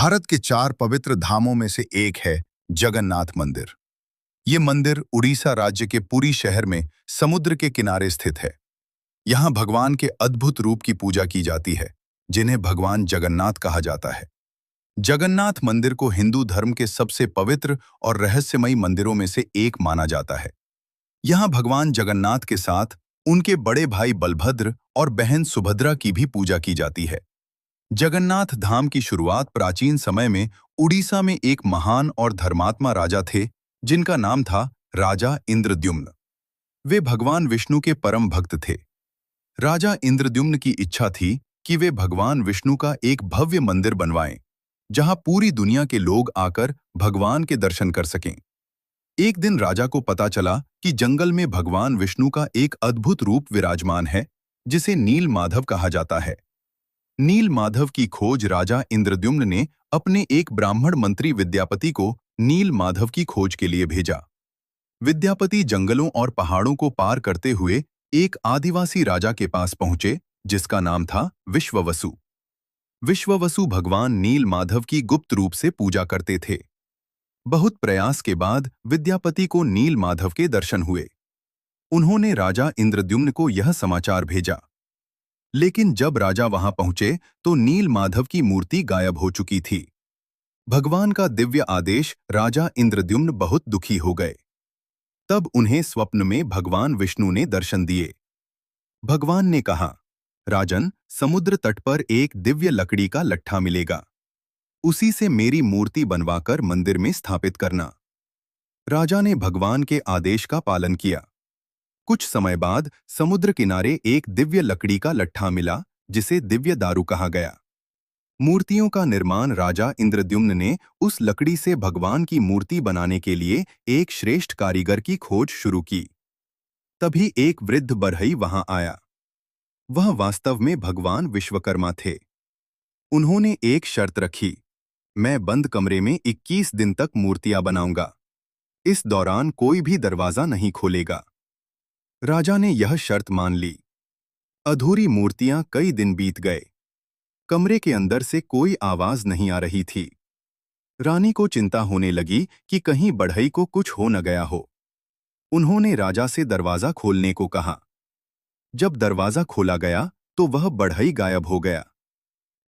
भारत के 4 पवित्र धामों में से एक है जगन्नाथ मंदिर। ये मंदिर उड़ीसा राज्य के पुरी शहर में समुद्र के किनारे स्थित है। यहाँ भगवान के अद्भुत रूप की पूजा की जाती है, जिन्हें भगवान जगन्नाथ कहा जाता है। जगन्नाथ मंदिर को हिंदू धर्म के सबसे पवित्र और रहस्यमयी मंदिरों में से एक माना जाता है। यहाँ भगवान जगन्नाथ के साथ उनके बड़े भाई बलभद्र और बहन सुभद्रा की भी पूजा की जाती है। जगन्नाथ धाम की शुरुआत प्राचीन समय में उड़ीसा में एक महान और धर्मात्मा राजा थे, जिनका नाम था राजा इंद्रद्युम्न। वे भगवान विष्णु के परम भक्त थे। राजा इंद्रद्युम्न की इच्छा थी कि वे भगवान विष्णु का एक भव्य मंदिर बनवाएं, जहां पूरी दुनिया के लोग आकर भगवान के दर्शन कर सकें। एक दिन राजा को पता चला कि जंगल में भगवान विष्णु का एक अद्भुत रूप विराजमान है, जिसे नील माधव कहा जाता है। नील माधव की खोज राजा इंद्रद्युम्न ने अपने एक ब्राह्मण मंत्री विद्यापति को नील माधव की खोज के लिए भेजा। विद्यापति जंगलों और पहाड़ों को पार करते हुए एक आदिवासी राजा के पास पहुंचे, जिसका नाम था विश्ववसु। विश्ववसु भगवान नील माधव की गुप्त रूप से पूजा करते थे। बहुत प्रयास के बाद विद्यापति को नील माधव के दर्शन हुए। उन्होंने राजा इंद्रद्युम्न को यह समाचार भेजा, लेकिन जब राजा वहां पहुंचे तो नील माधव की मूर्ति गायब हो चुकी थी। भगवान का दिव्य आदेश राजा इंद्रद्युम्न बहुत दुखी हो गए। तब उन्हें स्वप्न में भगवान विष्णु ने दर्शन दिए। भगवान ने कहा, राजन, समुद्र तट पर एक दिव्य लकड़ी का लट्ठा मिलेगा। उसी से मेरी मूर्ति बनवाकर मंदिर में स्थापित करना। राजा ने भगवान के आदेश का पालन किया। कुछ समय बाद समुद्र किनारे एक दिव्य लकड़ी का लट्ठा मिला, जिसे दिव्य दारू कहा गया। मूर्तियों का निर्माण राजा इंद्रद्युम्न ने उस लकड़ी से भगवान की मूर्ति बनाने के लिए एक श्रेष्ठ कारीगर की खोज शुरू की। तभी एक वृद्ध बढ़ई वहां आया। वह वास्तव में भगवान विश्वकर्मा थे। उन्होंने एक शर्त रखी, मैं बंद कमरे में 21 दिन तक मूर्तियां बनाऊंगा। इस दौरान कोई भी दरवाजा नहीं खोलेगा। राजा ने यह शर्त मान ली। अधूरी मूर्तियां कई दिन बीत गए। कमरे के अंदर से कोई आवाज नहीं आ रही थी। रानी को चिंता होने लगी कि कहीं बढ़ई को कुछ हो न गया हो। उन्होंने राजा से दरवाजा खोलने को कहा। जब दरवाजा खोला गया तो वह बढ़ई गायब हो गया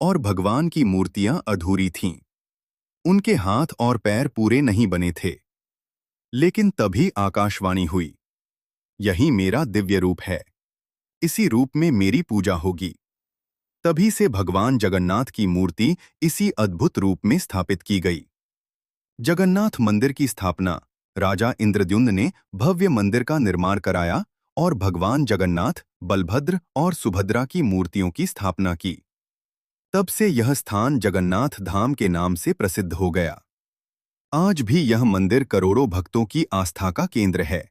और भगवान की मूर्तियां अधूरी थीं। उनके हाथ और पैर पूरे नहीं बने थे। लेकिन तभी आकाशवाणी हुई, यही मेरा दिव्य रूप है। इसी रूप में मेरी पूजा होगी। तभी से भगवान जगन्नाथ की मूर्ति इसी अद्भुत रूप में स्थापित की गई। जगन्नाथ मंदिर की स्थापना राजा इंद्रद्युम्न ने भव्य मंदिर का निर्माण कराया और भगवान जगन्नाथ, बलभद्र और सुभद्रा की मूर्तियों की स्थापना की। तब से यह स्थान जगन्नाथ धाम के नाम से प्रसिद्ध हो गया। आज भी यह मंदिर करोड़ों भक्तों की आस्था का केंद्र है।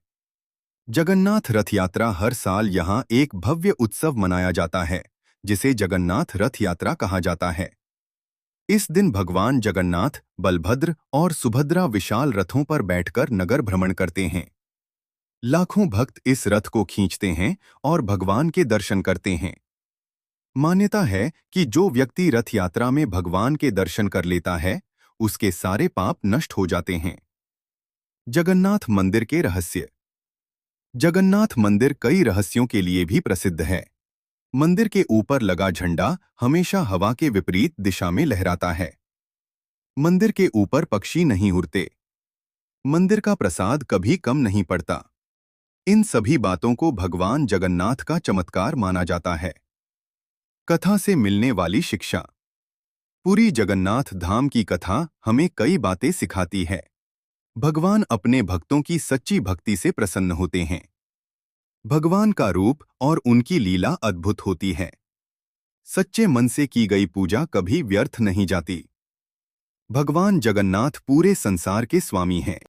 जगन्नाथ रथ यात्रा हर साल यहाँ एक भव्य उत्सव मनाया जाता है, जिसे जगन्नाथ रथ यात्रा कहा जाता है। इस दिन भगवान जगन्नाथ, बलभद्र और सुभद्रा विशाल रथों पर बैठकर नगर भ्रमण करते हैं। लाखों भक्त इस रथ को खींचते हैं और भगवान के दर्शन करते हैं। मान्यता है कि जो व्यक्ति रथ यात्रा में भगवान के दर्शन कर लेता है, उसके सारे पाप नष्ट हो जाते हैं। जगन्नाथ मंदिर के रहस्य। जगन्नाथ मंदिर कई रहस्यों के लिए भी प्रसिद्ध है। मंदिर के ऊपर लगा झंडा हमेशा हवा के विपरीत दिशा में लहराता है। मंदिर के ऊपर पक्षी नहीं उड़ते। मंदिर का प्रसाद कभी कम नहीं पड़ता। इन सभी बातों को भगवान जगन्नाथ का चमत्कार माना जाता है। कथा से मिलने वाली शिक्षा। पुरी जगन्नाथ धाम की कथा हमें कई बातें सिखाती है। भगवान अपने भक्तों की सच्ची भक्ति से प्रसन्न होते हैं। भगवान का रूप और उनकी लीला अद्भुत होती है। सच्चे मन से की गई पूजा कभी व्यर्थ नहीं जाती। भगवान जगन्नाथ पूरे संसार के स्वामी हैं।